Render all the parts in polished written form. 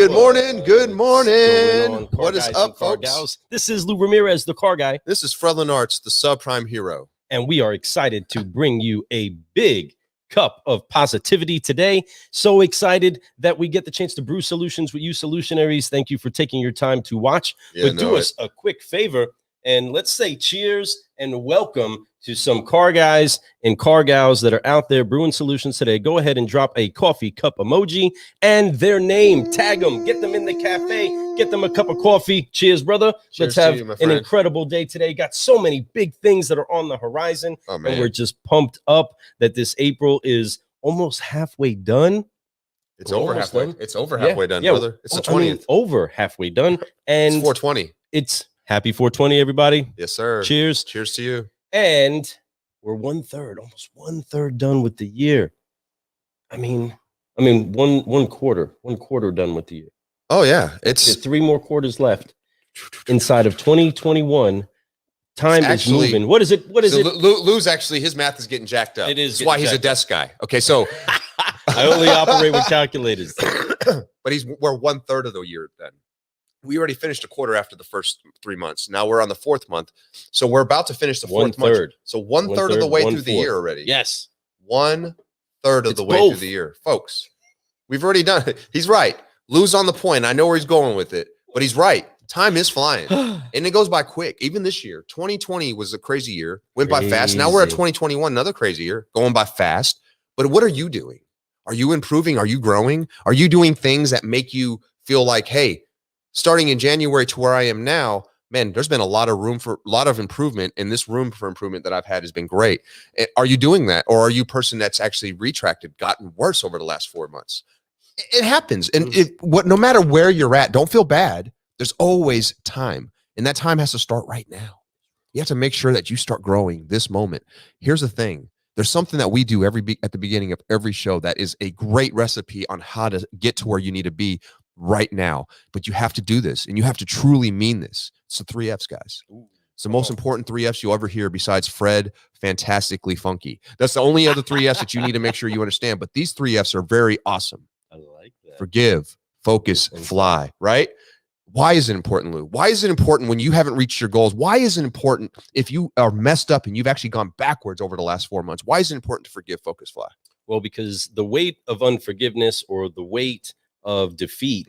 good morning. Good morning. What is up, folks? Gals? This is Lou Ramirez, the car guy. This is Fredlin Arts, the subprime hero. And we are excited to bring you a big cup of positivity today. So excited that we get the chance to brew solutions with you, Solutionaries. Thank you for taking your time to watch. But do us a quick favor and let's say cheers and welcome to some car guys and car gals that are out there brewing solutions today. Go ahead and drop a coffee cup emoji and their name. Tag them. Get them in the cafe. Get them a cup of coffee. Cheers, brother. Cheers. Let's have an incredible day today. Got so many big things that are on the horizon. Oh, man. And we're just pumped up that this April is almost halfway done. It's over halfway. Done. It's over halfway done, brother. It's the 20th. I mean, over halfway done. And it's 420. It's happy 420, everybody. Yes, sir. Cheers. Cheers to you. And we're almost one third done with the year. I mean, one quarter done with the year. Oh yeah, There's 3 more quarters left inside of 2021. Time is moving. What is it? Lou's actually, his math is getting jacked up. It is. That's why he's a desk guy. Okay, so I only operate with calculators. But we're 1/3 of the year then. We already finished a quarter after the first 3 months. Now we're on the 4th month. So we're about to finish the 4th month. So 1/3 of the way through the year already. Yes. 1/3 of the way through the year. Folks, we've already done it. He's right. Lou's on the point. I know where he's going with it, but he's right. Time is flying and it goes by quick. Even this year, 2020 was a crazy year. Went by fast. Now we're at 2021, another crazy year, going by fast. But what are you doing? Are you improving? Are you growing? Are you doing things that make you feel like, hey, starting in January to where I am now, man, there's been a lot of improvement, and this room for improvement that I've had has been great. Are you doing that? Or are you a person that's actually retracted, gotten worse over the last 4 months? It happens. And no matter where you're at, don't feel bad. There's always time, and that time has to start right now. You have to make sure that you start growing this moment. Here's the thing. There's something that we do at the beginning of every show that is a great recipe on how to get to where you need to be right now. But you have to do this, and you have to truly mean this. It's the 3 F's, guys. It's the most important 3 F's you'll ever hear besides Fred, fantastically funky. That's the only other 3 F's that you need to make sure you understand. But these 3 F's are very awesome. I like that. Forgive, focus, fly, right? Why is it important, Lou? Why is it important when you haven't reached your goals? Why is it important if you are messed up and you've actually gone backwards over the last 4 months? Why is it important to forgive, focus, fly? Well, because the weight of unforgiveness or the weight of defeat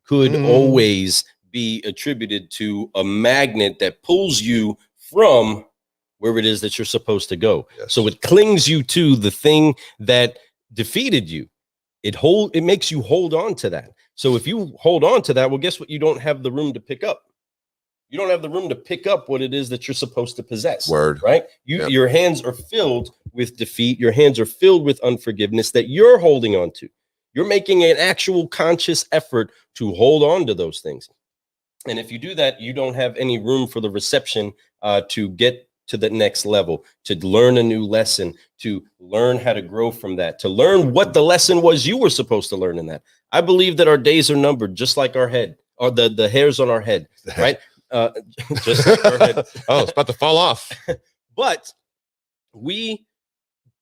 could always be attributed to a magnet that pulls you from where it is that you're supposed to go. Yes. So it clings you to the thing that defeated you. It makes you hold on to that. So if you hold on to that, well, guess what? You don't have the room to pick up. You don't have the room to pick up what it is that you're supposed to possess. Word. Right? Your hands are filled with defeat. Your hands are filled with unforgiveness that you're holding on to. You're making an actual conscious effort to hold on to those things. And if you do that, you don't have any room for the reception to get to the next level, to learn a new lesson, to learn how to grow from that, to learn what the lesson was you were supposed to learn in that. I believe that our days are numbered, just like our head, or the hairs on our head, right? Just like our head. Oh, it's about to fall off. But we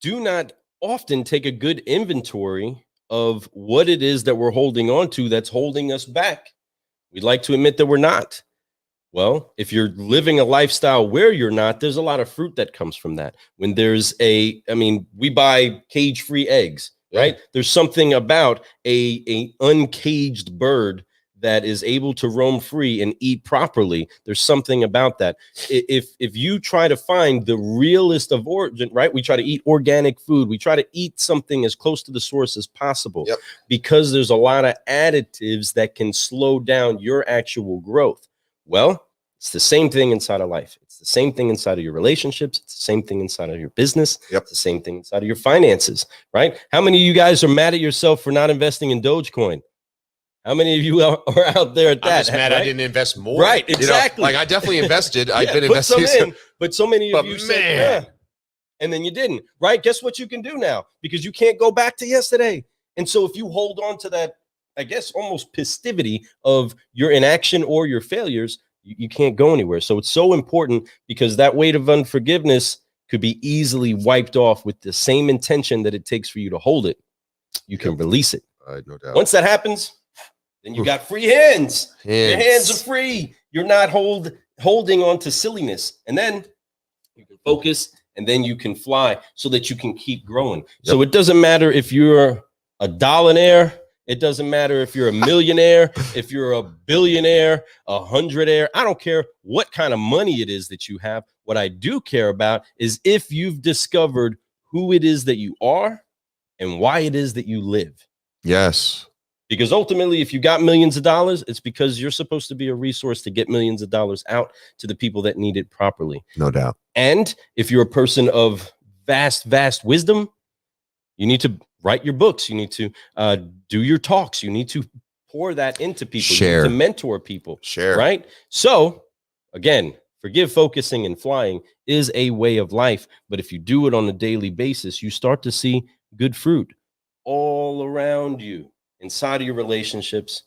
do not often take a good inventory of what it is that we're holding on to that's holding us back. We'd like to admit that we're not. Well, if you're living a lifestyle where you're not, there's a lot of fruit that comes from that. When there's we buy cage-free eggs, right? There's something about a uncaged bird that is able to roam free and eat properly. There's something about that. If you try to find the realest of origin, right? We try to eat organic food. We try to eat something as close to the source as possible because there's a lot of additives that can slow down your actual growth. Well, it's the same thing inside of life. It's the same thing inside of your relationships. It's the same thing inside of your business. It's the same thing inside of your finances, right? How many of you guys are mad at yourself for not investing in Dogecoin? How many of you are out there at that? I'm just mad I didn't invest more. Right, exactly. Like I definitely invested. I've been investing. But so many of you said, and then you didn't, right? Guess what you can do now? Because you can't go back to yesterday. And so if you hold on to that, I guess, almost passivity of your inaction or your failures, you can't go anywhere. So it's so important because that weight of unforgiveness could be easily wiped off with the same intention that it takes for you to hold it. You can release it. No doubt. Once that happens, Then you got free hands. Your hands are free. You're not holding on to silliness. And then you can focus, and then you can fly so that you can keep growing. Yep. So it doesn't matter if you're a dollionaire. It doesn't matter if you're a millionaire, if you're a billionaire, 100aire. I don't care what kind of money it is that you have. What I do care about is if you've discovered who it is that you are and why it is that you live. Yes. Because ultimately, if you got millions of dollars, it's because you're supposed to be a resource to get millions of dollars out to the people that need it properly. No doubt. And if you're a person of vast wisdom, you need to write your books. You need to do your talks. You need to pour that into people. Share. You need to mentor people. Share. Right? So, again, forgive, focusing, and flying is a way of life. But if you do it on a daily basis, you start to see good fruit all around you. Inside of your relationships,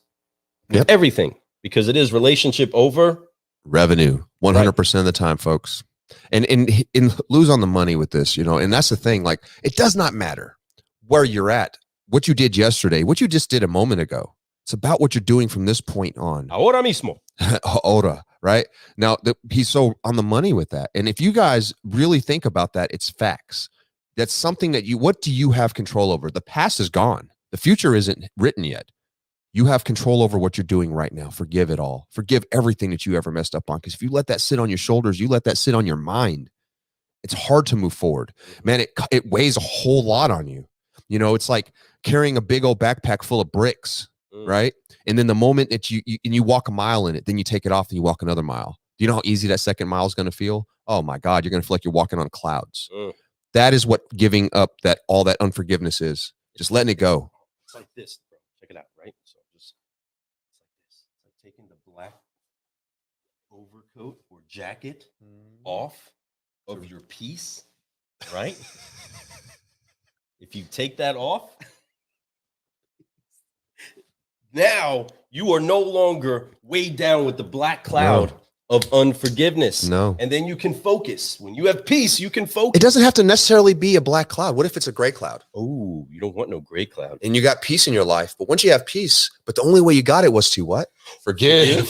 yep. Everything, because it is relationship over revenue 100% of the time, folks. And lose on the money with this, and that's the thing. Like, it does not matter where you're at, what you did yesterday, what you just did a moment ago. It's about what you're doing from this point on. Ahora mismo. Ahora, right? Now, he's so on the money with that. And if you guys really think about that, it's facts. That's something that what do you have control over? The past is gone. The future isn't written yet. You have control over what you're doing right now. Forgive it all. Forgive everything that you ever messed up on. Because if you let that sit on your shoulders, you let that sit on your mind, it's hard to move forward. Man, it weighs a whole lot on you. It's like carrying a big old backpack full of bricks, right? And then the moment that you walk a mile in it, then you take it off and you walk another mile. Do you know how easy that second mile is going to feel? Oh my God, you're going to feel like you're walking on clouds. That is what giving up all that unforgiveness is. Just letting it go. It's like this, bro. Check it out, right? So it's like this. It's like taking the black overcoat or jacket off of your piece, right? If you take that off, now you are no longer weighed down with the black cloud of unforgiveness. No. And then you can focus. When you have peace, you can focus. It doesn't have to necessarily be a black cloud. What if it's a gray cloud? Oh, you don't want no gray cloud. And you got peace in your life. But once you have peace, but the only way you got it was to what? Forgive.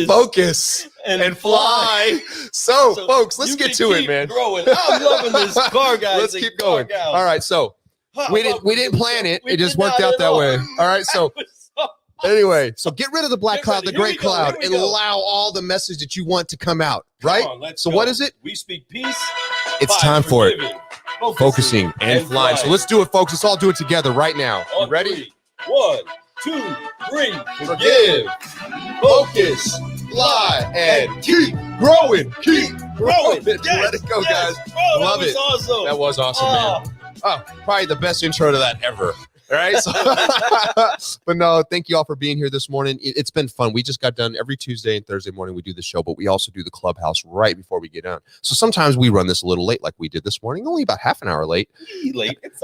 Focus. And fly. So, folks, let's get to it, man. Growing. I'm loving this car, guys. Let's keep going. All right. So we didn't plan it. It just worked out that way. All right. So anyway, so get rid of the black cloud, the gray cloud, and allow all the message that you want to come out, right? So what is it? We speak peace. It's time for it. Focusing and flying. So let's do it, folks. Let's all do it together right now. You ready? 1, 2, 3. Forgive, focus, fly, and keep growing. Keep growing. Yes, let it go, guys. Love it. Awesome. That was awesome, man. Oh, probably the best intro to that ever. All right. So, but no, thank you all for being here this morning. It's been fun. We just got done every Tuesday and Thursday morning. We do the show, but we also do the clubhouse right before we get on. So sometimes we run this a little late, like we did this morning, only about half an hour late.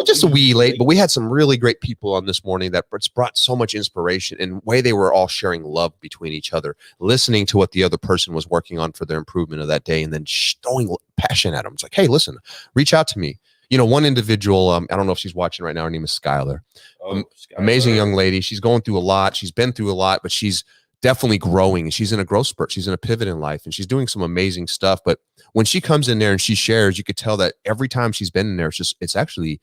Just a wee late, but we had some really great people on this morning that brought so much inspiration and way they were all sharing love between each other, listening to what the other person was working on for their improvement of that day, and then throwing passion at them. It's like, hey, listen, reach out to me. One individual, I don't know if she's watching right now. Her name is Skylar. Skylar. Amazing young lady. She's going through a lot. She's been through a lot, but she's definitely growing. She's in a growth spurt. She's in a pivot in life, and she's doing some amazing stuff. But when she comes in there and she shares, you could tell that every time she's been in there, it's actually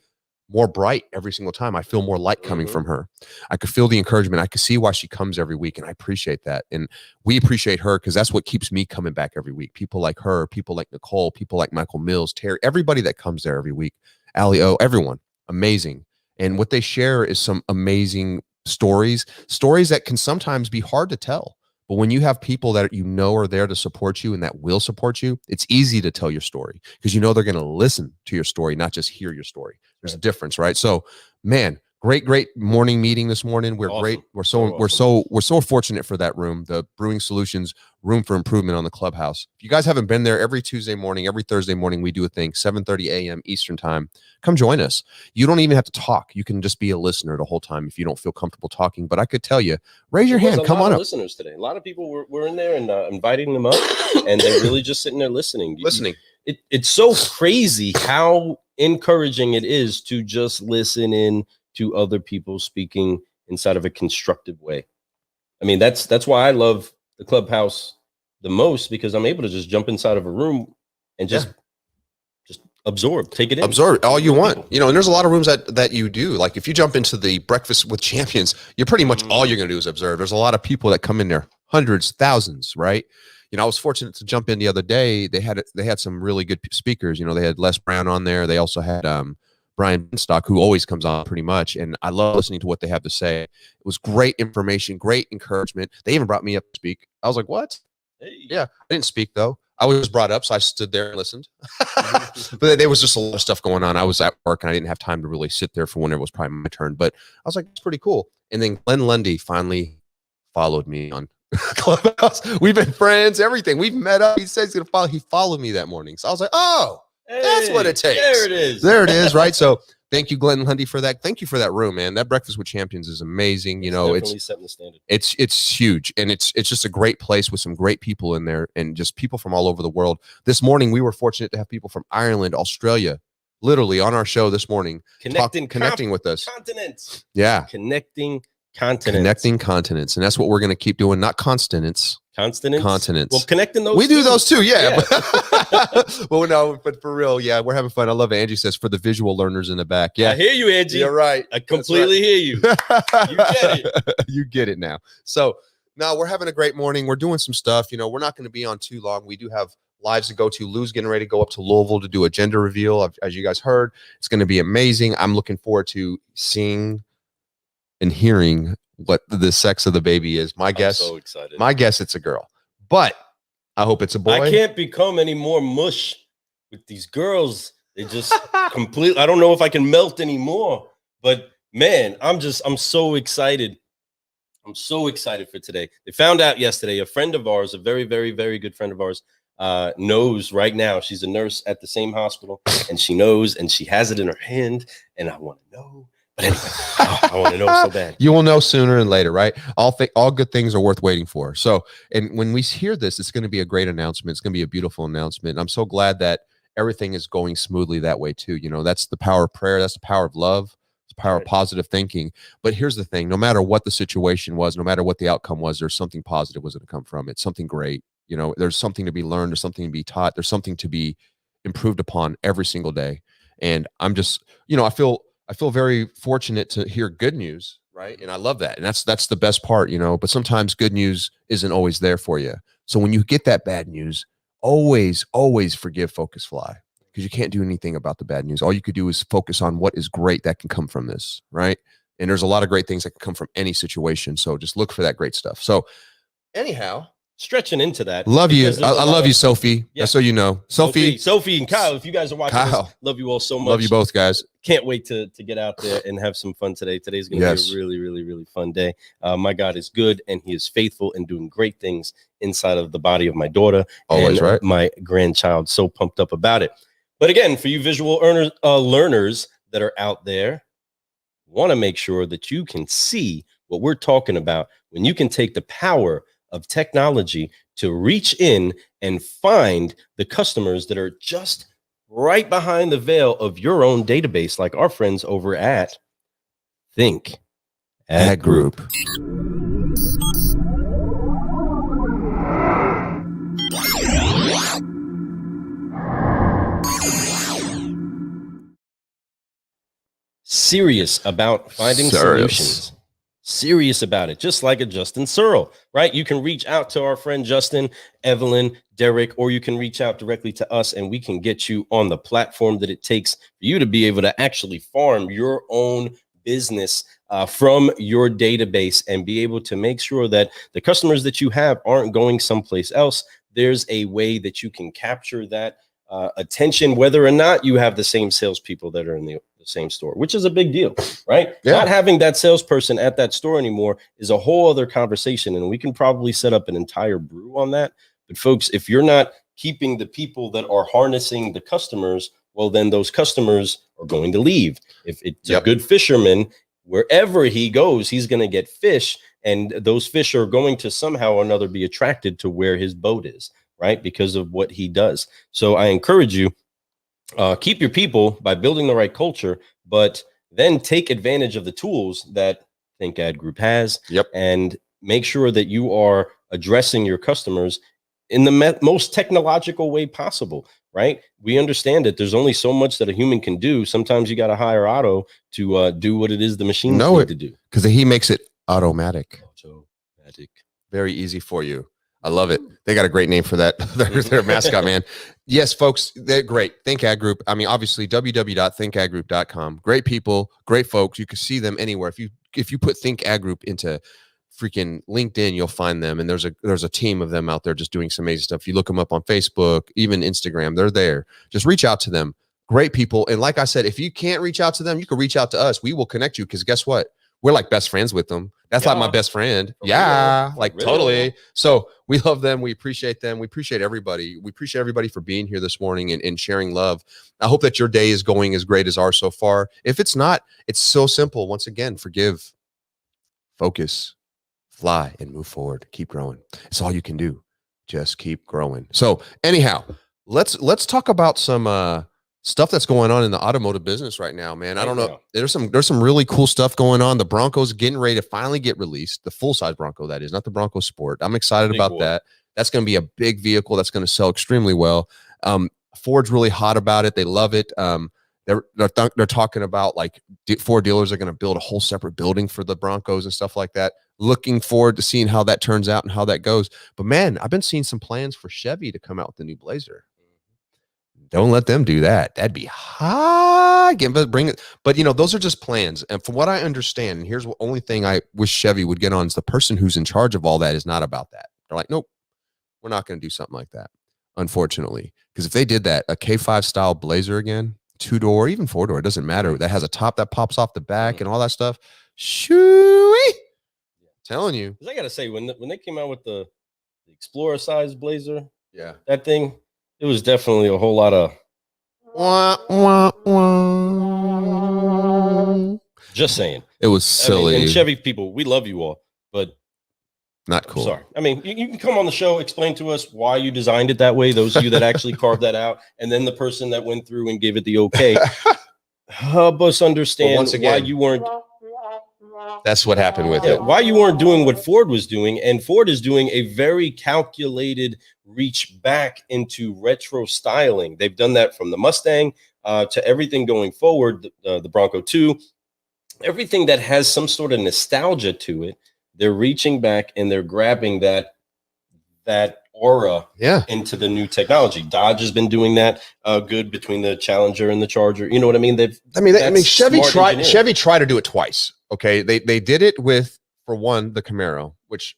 more bright every single time. I feel more light coming from her. I could feel the encouragement. I could see why she comes every week, and I appreciate that. And we appreciate her because that's what keeps me coming back every week. People like her, people like Nicole, people like Michael Mills, Terry, everybody that comes there every week. Ali O, everyone, amazing. And what they share is some amazing stories that can sometimes be hard to tell. But when you have people that are there to support you and that will support you, it's easy to tell your story because they're going to listen to your story, not just hear your story. There's a difference, right? So, man, great morning meeting this morning. We're awesome. Great. We're so fortunate for that room, the Brewing Solutions Room for Improvement on the Clubhouse. If you guys haven't been there, every Tuesday morning, every Thursday morning, we do a thing, 7:30 a.m. Eastern time. Come join us. You don't even have to talk. You can just be a listener the whole time if you don't feel comfortable talking. But I could tell you, raise your hand. Come on up. Listeners today. A lot of people were in there and inviting them up, and they're really just sitting there listening. It's so crazy how encouraging it is to just listen in to other people speaking inside of a constructive way. I mean, that's why I love the clubhouse the most, because I'm able to just jump inside of a room and just absorb, take it in. Absorb all you want, you know, and there's a lot of rooms that you do. Like if you jump into the Breakfast with Champions, you're pretty much all you're going to do is observe. There's a lot of people that come in there, hundreds, thousands, right? You know, I was fortunate to jump in the other day. They had some really good speakers. You know, they had Les Brown on there. They also had Brian Benstock, who always comes on pretty much. And I love listening to what they have to say. It was great information, great encouragement. They even brought me up to speak. I was like, what? Hey. Yeah, I didn't speak though. I was brought up, so I stood there and listened. But there was just a lot of stuff going on. I was at work, and I didn't have time to really sit there for when it was probably my turn. But I was like, it's pretty cool. And then Glenn Lundy finally followed me on Clubhouse. We've been friends, everything. We've met up. He says he's going to follow. He followed me that morning. So I was like, oh, hey, that's what it takes. There it is. There it is, right? So thank you, Glenn Lundy, for that. Thank you for that room, man. That Breakfast with Champions is amazing. You know, definitely setting the standard. It's huge, and it's just a great place with some great people in there, and just people from all over the world. This morning, we were fortunate to have people from Ireland, Australia, literally on our show this morning, connecting with us. Continents. Yeah, connecting continents, and that's what we're going to keep doing. Not continents. Continents. Well, connecting those. We do those too, yeah. Well, no, but for real, yeah, we're having fun. I love it. Angie says for the visual learners in the back. Yeah, I hear you, Angie. You're right. I completely hear you. You get it. You get it now. So now we're having a great morning. We're doing some stuff. You know, we're not going to be on too long. We do have lives to go to. Lou's getting ready to go up to Louisville to do a gender reveal. As you guys heard, it's going to be amazing. I'm looking forward to seeing and hearing what the sex of the baby is. I'm so excited. My guess, it's a girl, but I hope it's a boy. I can't become any more mush with these girls. They just completely, I don't know if I can melt anymore, but man, I'm so excited. I'm so excited for today. They found out yesterday, a friend of ours, a very, very, very good friend of ours, knows right now. She's a nurse at the same hospital, and she knows, and she has it in her hand, and I want to know. But anyway, I want to know so bad. You will know sooner than later, right? All good things are worth waiting for. So, and when we hear this, it's going to be a great announcement. It's going to be a beautiful announcement. And I'm so glad that everything is going smoothly that way too. You know, that's the power of prayer. That's the power of love. It's the power of positive thinking. But here's the thing: no matter what the situation was, no matter what the outcome was, there's something positive was going to come from it. Something great. You know, there's something to be learned. There's something to be taught. There's something to be improved upon every single day. And I'm just, you know, I feel very fortunate to hear good news, right? And I love that. And that's the best part, you know, but sometimes good news isn't always there for you. So when you get that bad news, always forgive, focus, fly, because you can't do anything about the bad news. All you could do is focus on what is great that can come from this, right? And there's a lot of great things that can come from any situation. So just look for that great stuff. So anyhow, stretching into that. Love you. I love you, Sophie. Yeah. Just so you know. Sophie and Kyle, if you guys are watching this, love you all so much. Love you both, guys. Can't wait to get out there and have some fun today. Today's going to be a really, really, really fun day. My God is good, and he is faithful and doing great things inside of the body of my daughter. Always, and right? My grandchild. So pumped up about it. But again, for you visual learners that are out there, want to make sure that you can see what we're talking about when you can take the power of technology to reach in and find the customers that are just right behind the veil of your own database, like our friends over at Think Ad Group. Serious about finding solutions. Serious about it, just like a Justin Searle, right? You can reach out to our friend Justin, Evelyn, Derek, or you can reach out directly to us, and we can get you on the platform that it takes for you to be able to actually farm your own business from your database and be able to make sure that the customers that you have aren't going someplace else. There's a way that you can capture that attention, whether or not you have the same salespeople that are in the same store, which is a big deal, right? Yeah. Not having that salesperson at that store anymore is a whole other conversation, and we can probably set up an entire brew on that. But folks, if you're not keeping the people that are harnessing the customers, well, then those customers are going to leave. If it's a good fisherman, wherever he goes, he's going to get fish, and those fish are going to somehow or another be attracted to where his boat is, right? Because of what he does. So I encourage you, keep your people by building the right culture, but then take advantage of the tools that Think Ad Group has. Yep. And make sure that you are addressing your customers in the most technological way possible, right? We understand that there's only so much that a human can do. Sometimes you got to hire Otto to do what it is the machines need to do. Because he makes it automatic. Automatic. Very easy for you. I love it. They got a great name for that. their mascot, man. Yes, folks, they're great. Think Ad Group. I mean, obviously, www.thinkadgroup.com. Great people, great folks. You can see them anywhere. If you put Think Ad Group into freaking LinkedIn, you'll find them. And there's a team of them out there just doing some amazing stuff. You look them up on Facebook, even Instagram, they're there. Just reach out to them. Great people. And like I said, if you can't reach out to them, you can reach out to us. We will connect you because guess what? We're like best friends with them. That's like my best friend. Like totally. So we love them. We appreciate them. We appreciate everybody. We appreciate everybody for being here this morning and sharing love. I hope that your day is going as great as ours so far. If it's not, it's so simple. Once again, forgive, focus, fly, and move forward. Keep growing. It's all you can do. Just keep growing. So anyhow, let's talk about some stuff that's going on in the automotive business right now, man. I don't know. There's some really cool stuff going on. The Bronco's getting ready to finally get released. The full-size Bronco, that is, not the Bronco Sport. I'm excited about that. That's going to be a big vehicle that's going to sell extremely well. Ford's really hot about it. They love it. They're talking about like Ford dealers are going to build a whole separate building for the Broncos and stuff like that. Looking forward to seeing how that turns out and how that goes. But man, I've been seeing some plans for Chevy to come out with the new Blazer. Don't let them do that. That'd be high. Bring it. But those are just plans. And from what I understand, and here's the only thing I wish Chevy would get on is the person who's in charge of all that is not about that. They're like, nope, we're not going to do something like that. Unfortunately, because if they did that, a K5 style Blazer again, 2-door, even 4-door, it doesn't matter. That has a top that pops off the back and all that stuff. Shoo-wee. Telling you. I gotta say, when they came out with the Explorer size Blazer, that thing, it was definitely a whole lot of just saying. It was silly. And Chevy people, we love you all, but not cool. Sorry. I mean, you can come on the show, explain to us why you designed it that way. Those of you that actually carved that out, and then the person that went through and gave it the okay. Help us understand why you weren't. That's what happened with it. Why you weren't doing what Ford was doing. And Ford is doing a very calculated reach back into retro styling. They've done that from the Mustang to everything going forward, the Bronco 2, everything that has some sort of nostalgia to it. They're reaching back and they're grabbing that aura into the new technology. Dodge has been doing that good between the Challenger and the Charger. You know what I mean? Chevy tried to do it twice. Okay, they did it with, for one, the Camaro, which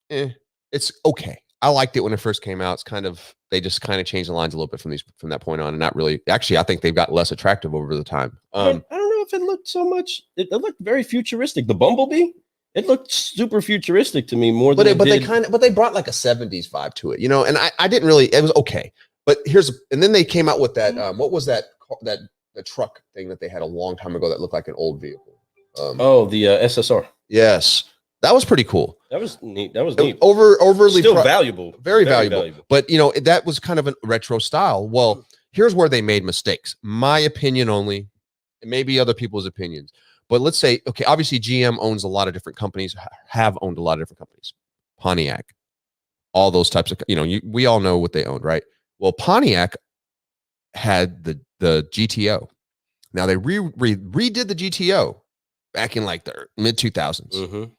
it's okay. I liked it when it first came out. They just kind of changed the lines a little bit from that point on, and not really. Actually, I think they've got less attractive over the time. I don't know if it looked so much. It looked very futuristic. The Bumblebee. It looked super futuristic to me more than they brought like a 70s vibe to it, and I didn't really, it was okay. But and then they came out with that, what was that the truck thing that they had a long time ago that looked like an old vehicle? The SSR. Yes. That was pretty cool. That was neat. Overly still valuable. Very valuable. But that was kind of a retro style. Well, here's where they made mistakes. My opinion only, and maybe other people's opinions. But let's say, okay, obviously GM owns a lot of different companies, have owned a lot of different companies. Pontiac, all those types of, we all know what they owned, right? Well, Pontiac had the GTO. Now they redid the GTO back in like the mid 2000s.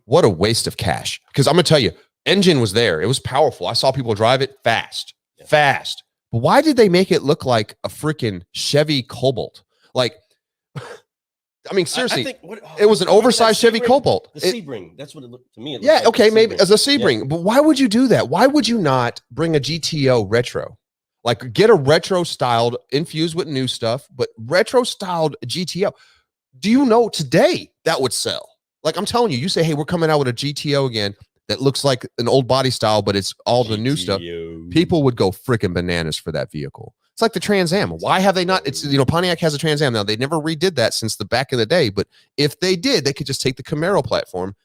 What a waste of cash. Because I'm going to tell you, engine was there. It was powerful. I saw people drive it fast. But why did they make it look like a freaking Chevy Cobalt? Like, I mean, seriously, it was an oversized Chevy Cobalt. The Sebring. That's what it looked to me. Maybe as a Sebring. But why would you do that? Why would you not bring a GTO retro? Like, get a retro styled, infused with new stuff, but retro styled GTO. Do you know today that would sell? Like, I'm telling you, you say, hey, we're coming out with a GTO again that looks like an old body style, but it's all the new stuff. People would go freaking bananas for that vehicle. It's like the Trans Am. Why have they not? It's, Pontiac has a Trans Am now. They never redid that since the back in the day. But if they did, they could just take the Camaro platform,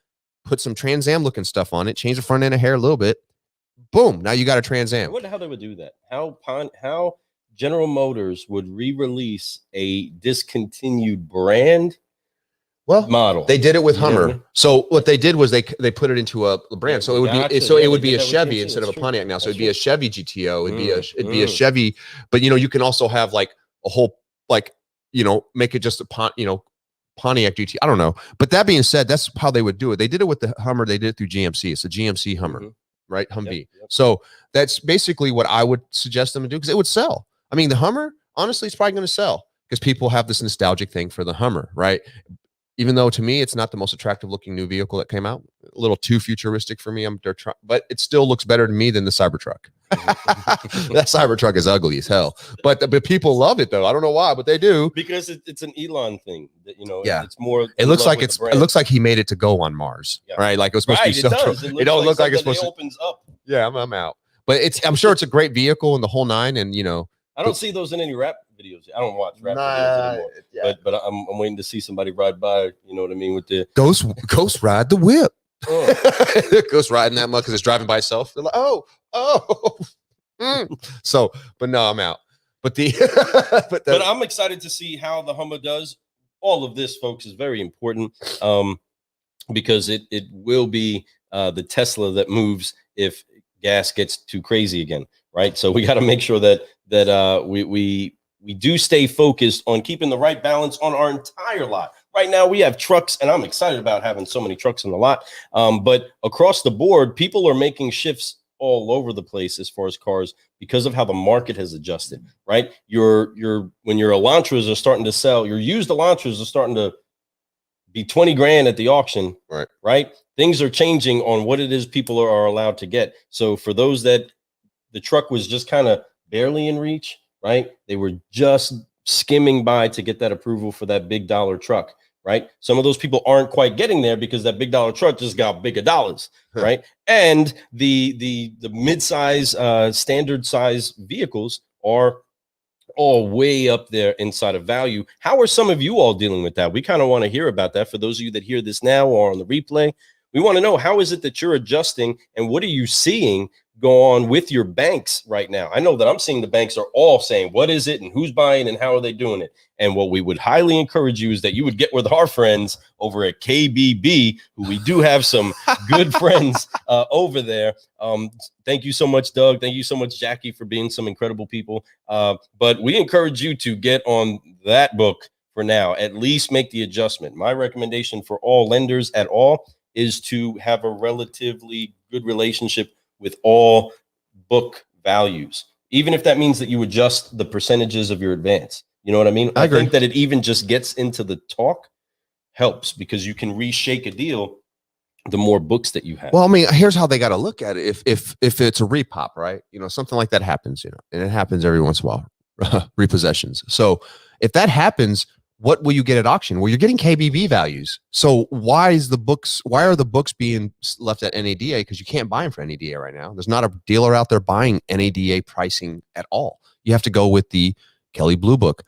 put some Trans Am looking stuff on it, change the front end of hair a little bit. Boom. Now you got a Trans Am. I wonder how they would do that. How General Motors would re-release a discontinued brand Well, model. they did it with You know what I Hummer. mean? So what they did was they put it into a brand. Yeah, So it would gotcha. be it Yeah, would they be did a that with Chevy GMC. instead of a That's true. Pontiac now. So That's it'd be a Chevy GTO. It'd be a Chevy, but you can also have like a whole make it just a Pontiac GT. I don't know. But that being said, that's how they would do it. They did it with the Hummer. They did it through GMC. It's a GMC Hummer, right? Humvee. Yep. So that's basically what I would suggest them to do because it would sell. I mean, the Hummer, honestly, it's probably going to sell because people have this nostalgic thing for the Hummer, right? Even though to me it's not the most attractive looking new vehicle that came out, a little too futuristic for me. But it still looks better to me than the Cybertruck. That Cybertruck is ugly as hell, but people love it though. I don't know why, but they do because it's an Elon thing. That, yeah, it's more. It looks like he made it to go on Mars, right? Like it was supposed to be. It does. It don't look like it's supposed to. Opens up. Yeah, I'm out. But I'm sure it's a great vehicle and the whole nine, and I don't see those in any rap videos. I don't watch rap videos anymore. Yeah. But I'm waiting to see somebody ride by. You know what I mean? With the ghost ride the whip. Ghost riding that much because it's driving by itself. They're like, oh. So, but no, I'm out. But but I'm excited to see how the Hummer does. All of this, folks, is very important because it will be the Tesla that moves if gas gets too crazy again, right? So we got to make sure that we do stay focused on keeping the right balance on our entire lot. Right now we have trucks, and I'm excited about having so many trucks in the lot. But across the board, people are making shifts all over the place as far as cars because of how the market has adjusted, right? When your Elantras are starting to sell, your used Elantras are starting to be 20 grand at the auction, right? Things are changing on what it is people are allowed to get. So for those that the truck was just kind of barely in reach, right? They were just skimming by to get that approval for that big dollar truck, right? Some of those people aren't quite getting there because that big dollar truck just got bigger dollars, right? And the mid-size, standard size vehicles are all way up there inside of value. How are some of you all dealing with that? We kind of want to hear about that. For those of you that hear this now or on the replay, we want to know, how is it that you're adjusting and what are you seeing go on with your banks right now? I know that I'm seeing the banks are all saying, what is it and who's buying and how are they doing it? And what we would highly encourage you is that you would get with our friends over at KBB, who we do have some good friends over there. Thank you so much, Doug. Thank you so much, Jackie, for being some incredible people. But we encourage you to get on that book for now, at least make the adjustment. My recommendation for all lenders at all is to have a relatively good relationship with all book values, even if that means that you adjust the percentages of your advance. You know what I mean? I think that it even just gets into the talk helps because you can reshake a deal the more books that you have. Well, I mean, here's how they got to look at it. If it's a repop, right? Something like that happens, and it happens every once in a while, repossessions. So if that happens, what will you get at auction? Well, you're getting KBB values. So why are the books being left at NADA? Because you can't buy them for NADA right now. There's not a dealer out there buying NADA pricing at all. You have to go with the Kelley Blue Book.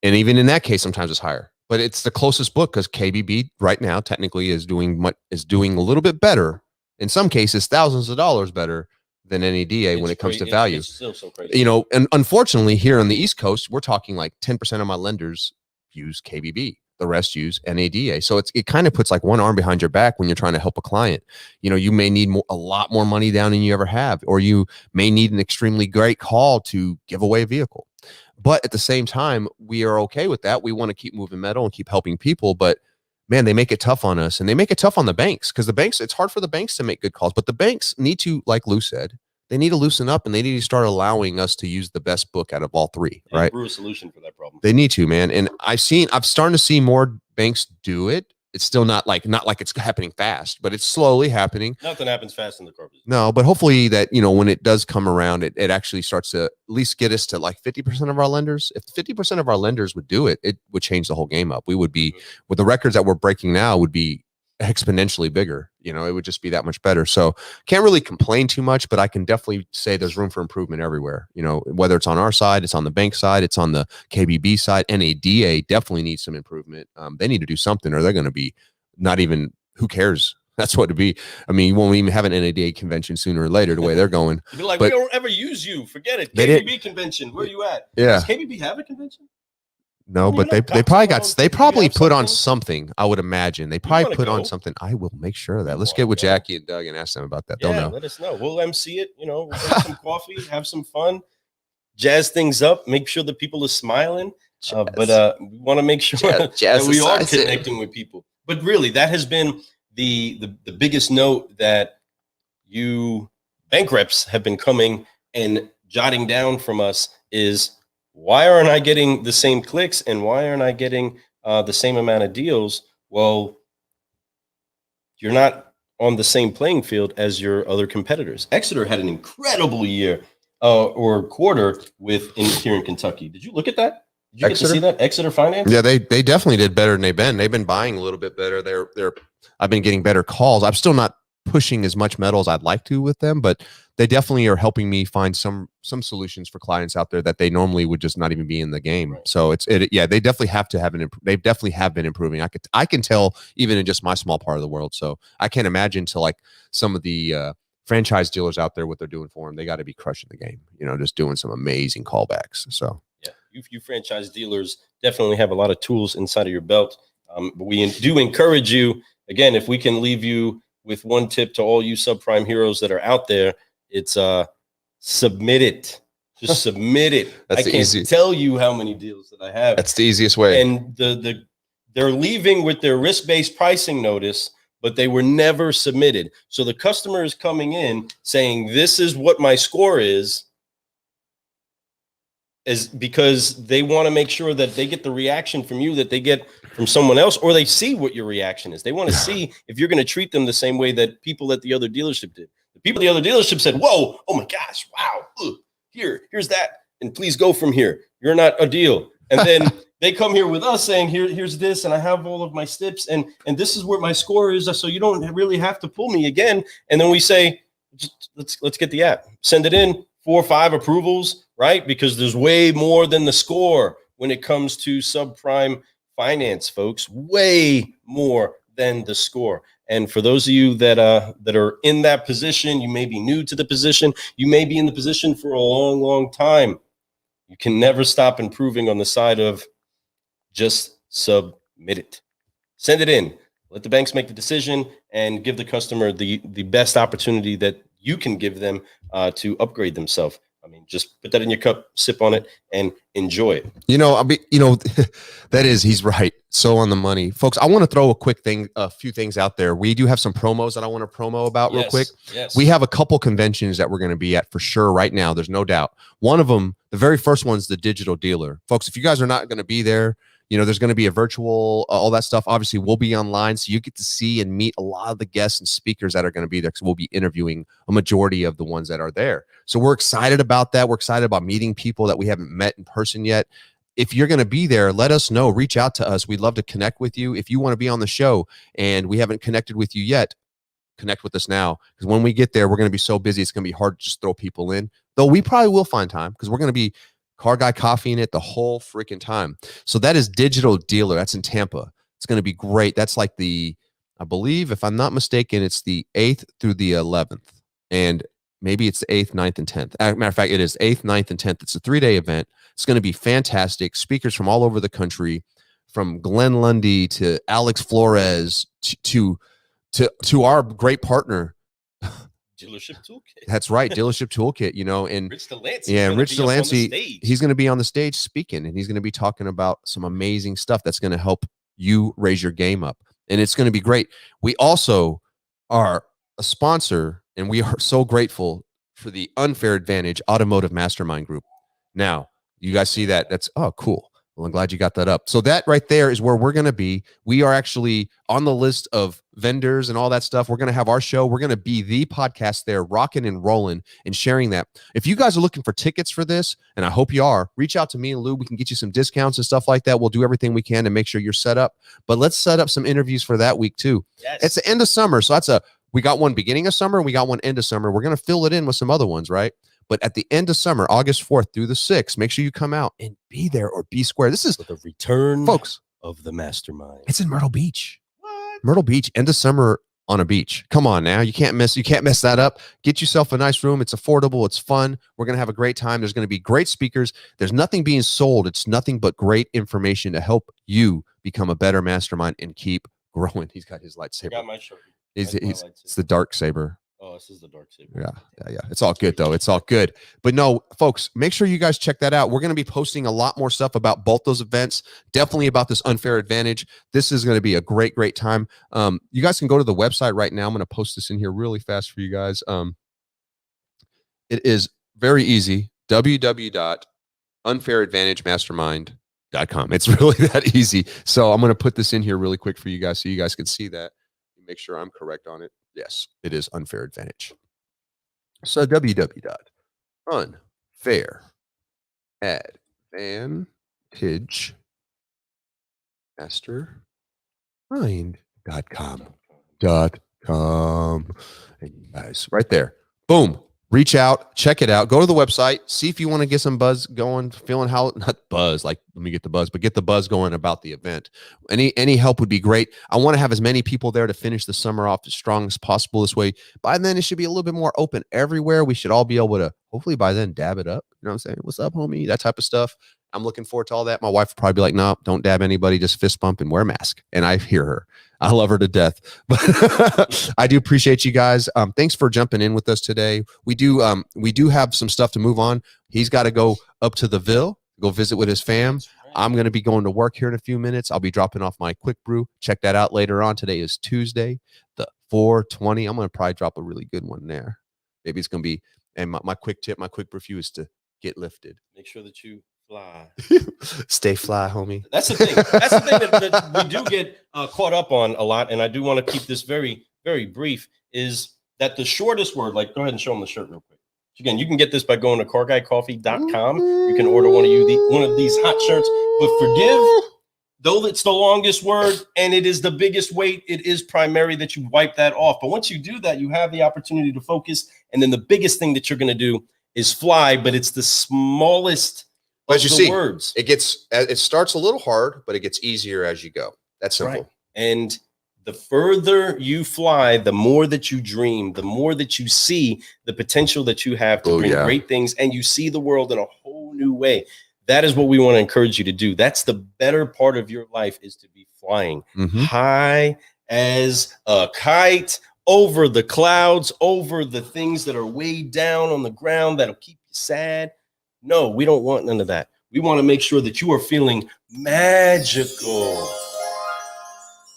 And even in that case, sometimes it's higher. But it's the closest book because KBB right now technically is doing a little bit better. In some cases, thousands of dollars better than NADA when it comes to value. It's still so crazy. And unfortunately, here on the East Coast, we're talking like 10% of my lenders use KBB. The rest use NADA. So it kind of puts like one arm behind your back when you're trying to help a client. You may need a lot more money down than you ever have, or you may need an extremely great call to give away a vehicle. But at the same time, we are okay with that. We want to keep moving metal and keep helping people. But man, they make it tough on us, and they make it tough on the banks because it's hard for the banks to make good calls. But the banks need to, like Lou said, they need to loosen up and they need to start allowing us to use the best book out of all three, right? Brew a solution for that problem. They need to, man. And I'm starting to see more banks do it. It's still not like it's happening fast, but it's slowly happening. Nothing happens fast in the car business. No, but hopefully that, when it does come around, it actually starts to at least get us to like 50% of our lenders. If 50% of our lenders would do it, it would change the whole game up. We would be, with the records that we're breaking now, would be exponentially bigger. It would just be that much better. So can't really complain too much, but I can definitely say there's room for improvement everywhere. Whether it's on our side, it's on the bank side, it's on the KBB side. NADA definitely needs some improvement. They need to do something or they're going to be not even, who cares? That's what it'd be. I mean, you won't even have an NADA convention sooner or later, the way they're going. You'd be like, we don't ever use you. Forget it. KBB convention. Where are you at? Yeah. Does KBB have a convention? No, but they probably put on something. I would imagine they probably put on something. I will make sure of that. Let's get with Jackie and Doug and ask them about that. They'll know. Let us know. We'll MC it. We'll drink some coffee, have some fun, jazz things up, make sure the people are smiling. But we want to make sure that we are connecting with people. But really, that has been the biggest note that you bank reps have been coming and jotting down from us is, why aren't I getting the same clicks and why aren't I getting the same amount of deals? Well, you're not on the same playing field as your other competitors. Exeter had an incredible year or quarter here in Kentucky. Did you look at that? Did you get to see that? Exeter Finance? Yeah, they definitely did better than they've been. They've been buying a little bit better. I've been getting better calls. I'm still not pushing as much metal as I'd like to with them, but they definitely are helping me find some solutions for clients out there that they normally would just not even be in the game. Right. So they definitely have to have they definitely have been improving. I can tell even in just my small part of the world. So I can't imagine to like some of the franchise dealers out there, what they're doing for them. They got to be crushing the game, just doing some amazing callbacks. So yeah, you franchise dealers definitely have a lot of tools inside of your belt. But we do encourage you, again, if we can leave you with one tip to all you subprime heroes that are out there, it's submit it. Just submit it. I can't tell you how many deals that I have. That's the easiest way. And they're leaving with their risk-based pricing notice, but they were never submitted. So the customer is coming in saying, this is what my score is because they want to make sure that they get the reaction from you that they get from someone else, or they see what your reaction is. They want to see if you're going to treat them the same way that people at the other dealership did. The people at the other dealership said, whoa, oh my gosh, wow, here's that, and please go from here. You're not a deal. And then they come here with us saying, here's this, and I have all of my steps, and this is where my score is, so you don't really have to pull me again. And then we say, let's get the app, send it in, 4 or 5 approvals, right? Because there's way more than the score when it comes to subprime finance, folks. Way more than the score. And for those of you that are in that position, you may be new to the position, you may be in the position for a long, long time. You can never stop improving on the side of just submit it. Send it in. Let the banks make the decision and give the customer the best opportunity that you can give them to upgrade themselves. I mean, just put that in your cup, sip on it, and enjoy it. He's right. So on the money, folks. I want to throw a few things out there. We do have some promos that I want to promo about real quick. Yes. We have a couple conventions that we're going to be at for sure right now. There's no doubt. One of them, the very first one, is the Digital Dealer. Folks, if you guys are not going to be there, there's going to be a virtual, all that stuff. Obviously, we'll be online, so you get to see and meet a lot of the guests and speakers that are going to be there, because we'll be interviewing a majority of the ones that are there. So we're excited about that. We're excited about meeting people that we haven't met in person yet. If you're going to be there, let us know. Reach out to us. We'd love to connect with you. If you want to be on the show and we haven't connected with you yet, connect with us now, because when we get there, we're going to be so busy, it's going to be hard to just throw people in. Though we probably will find time, because we're going to be Car Guy Coffee in it the whole freaking time. So that is Digital Dealer. That's in Tampa. It's going to be great. That's like I believe, if I'm not mistaken, it's the 8th through the 11th. And maybe it's the 8th, 9th, and 10th. As a matter of fact, it is 8th, 9th, and 10th. It's a 3-day event. It's going to be fantastic. Speakers from all over the country, from Glenn Lundy to Alex Flores to our great partner, Dealership Toolkit. That's right, Dealership Toolkit. And Rich Delancey. Yeah, Rich Delancey. He's going to be on the stage speaking, and he's going to be talking about some amazing stuff that's going to help you raise your game up, and it's going to be great. We also are a sponsor, and we are so grateful for the Unfair Advantage Automotive Mastermind Group. Now, you guys see that? That's cool. Well, I'm glad you got that up. So that right there is where we're going to be. We are actually on the list of vendors and all that stuff. We're going to have our show. We're going to be the podcast there, rocking and rolling and sharing that. If you guys are looking for tickets for this, and I hope you are, reach out to me and Lou. We can get you some discounts and stuff like that. We'll do everything we can to make sure you're set up. But let's set up some interviews for that week too. Yes. It's the end of summer. So we got one beginning of summer and we got one end of summer. We're going to fill it in with some other ones, right? But at the end of summer, August 4th through the 6th, make sure you come out and be there or be square. This is the return, folks, of the mastermind. It's in Myrtle Beach. What? Myrtle Beach, end of summer, on a beach. Come on now. You can't mess that up. Get yourself a nice room. It's affordable. It's fun. We're going to have a great time. There's going to be great speakers. There's nothing being sold. It's nothing but great information to help you become a better mastermind and keep growing. He's got his lightsaber. I got my shirt. It's the dark saber. Oh, this is the dark saber. Yeah. It's all good though. It's all good. But no, folks, make sure you guys check that out. We're going to be posting a lot more stuff about both those events. Definitely about this unfair advantage. This is going to be a great, great time. You guys can go to the website right now. I'm going to post this in here really fast for you guys. It is very easy. www.unfairadvantagemastermind.com. It's really that easy. So I'm going to put this in here really quick for you guys so you guys can see that. Make sure I'm correct on it. Yes, it is unfair advantage. So www.unfairadvantagemastermind.com. And you guys, right there. Boom. Reach out, check it out, go to the website, see if you want to get some buzz going, feeling how, not buzz, like let me get the buzz, but get the buzz going about the event. Any help would be great. I want to have as many people there to finish the summer off as strong as possible this way. By then, it should be a little bit more open everywhere. We should all be able to, hopefully by then, dab it up. You know what I'm saying? What's up, homie? That type of stuff. I'm looking forward to all that. My wife will probably be like, no, don't dab anybody, just fist bump and wear a mask. And I hear her. I love her to death. But I do appreciate you guys. Thanks for jumping in with us today. We do have some stuff to move on. He's got to go up to the Ville, go visit with his fam. I'm going to be going to work here in a few minutes. I'll be dropping off my quick brew. Check that out later on. Today is Tuesday, the 420. I'm going to probably drop a really good one there. Maybe it's going to be, and my quick tip, my quick review is to get lifted. Make sure that you fly. Stay fly, homie. That's the thing. That's the thing that we do get caught up on a lot, and I do want to keep this very, very brief, is that the shortest word, like, go ahead and show them the shirt real quick. Again, you can get this by going to carguycoffee.com. You can order one of these hot shirts, but forgive, though it's the longest word and it is the biggest weight, it is primary that you wipe that off. But once you do that, you have the opportunity to focus, and then the biggest thing that you're going to do is fly, but it's the smallest as you see, words. It starts a little hard, but it gets easier as you go. That's simple. Right. And the further you fly, the more that you dream, the more that you see the potential that you have to bring great things, and you see the world in a whole new way. That is what we want to encourage you to do. That's the better part of your life, is to be flying high as a kite over the clouds, over the things that are way down on the ground that'll keep you sad. No, we don't want none of that. We want to make sure that you are feeling magical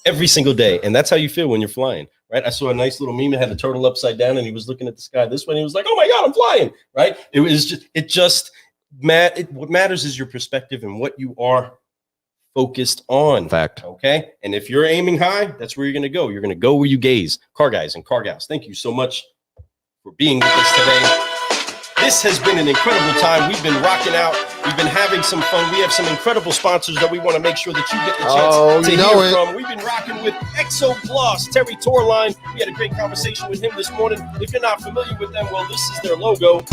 every single day. And that's how you feel when you're flying, right? I saw a nice little meme that had the turtle upside down, and he was looking at the sky this way, and he was like, oh my God, I'm flying, right? What matters is your perspective and what you are focused on. Fact. Okay. And if you're aiming high, that's where you're going to go. You're going to go where you gaze. Car guys and car gals, thank you so much for being with us today. This has been an incredible time. We've been rocking out. We've been having some fun. We have some incredible sponsors that we want to make sure that you get the chance to hear from. We've been rocking with Exo Plus, Terry Torline. We had a great conversation with him this morning. If you're not familiar with them, well, this is their logo.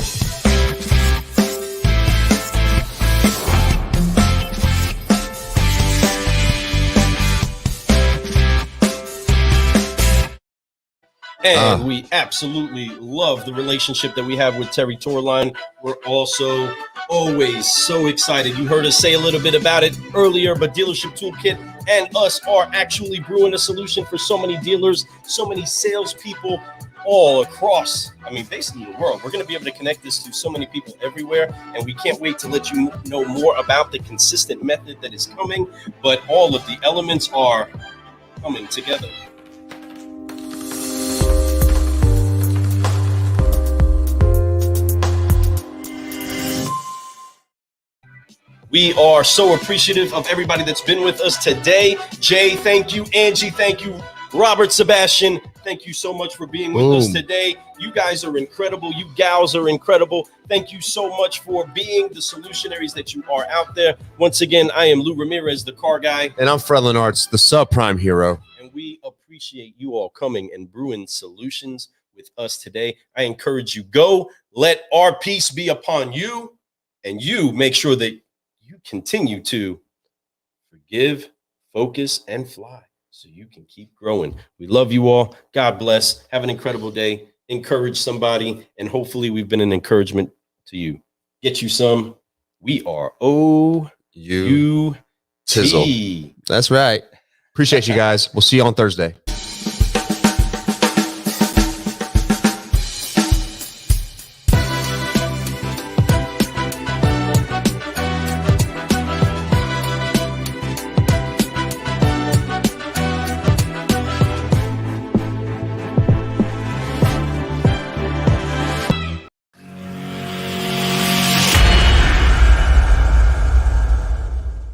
And we absolutely love the relationship that we have with Terry Torline. We're also always so excited. You heard us say a little bit about it earlier, but Dealership Toolkit and us are actually brewing a solution for so many dealers, so many salespeople all across, basically the world. We're going to be able to connect this to so many people everywhere, and we can't wait to let you know more about the consistent method that is coming, but all of the elements are coming together. We are so appreciative of everybody that's been with us today. Jay, thank you. Angie, thank you. Robert, Sebastian, thank you so much for being with us today. You guys are incredible. You gals are incredible. Thank you so much for being the solutionaries that you are out there. Once again, I am Lou Ramirez, the car guy. And I'm Fred Lenartz, the subprime hero. And we appreciate you all coming and brewing solutions with us today. I encourage you, go, let our peace be upon you, and you make sure that you continue to forgive, focus, and fly. so you can keep growing. We love you all. God bless. Have an incredible day. Encourage somebody, and hopefully we've been an encouragement to you. Get you some. We are OU Tizzle. That's right. Appreciate you guys. We'll see you on Thursday.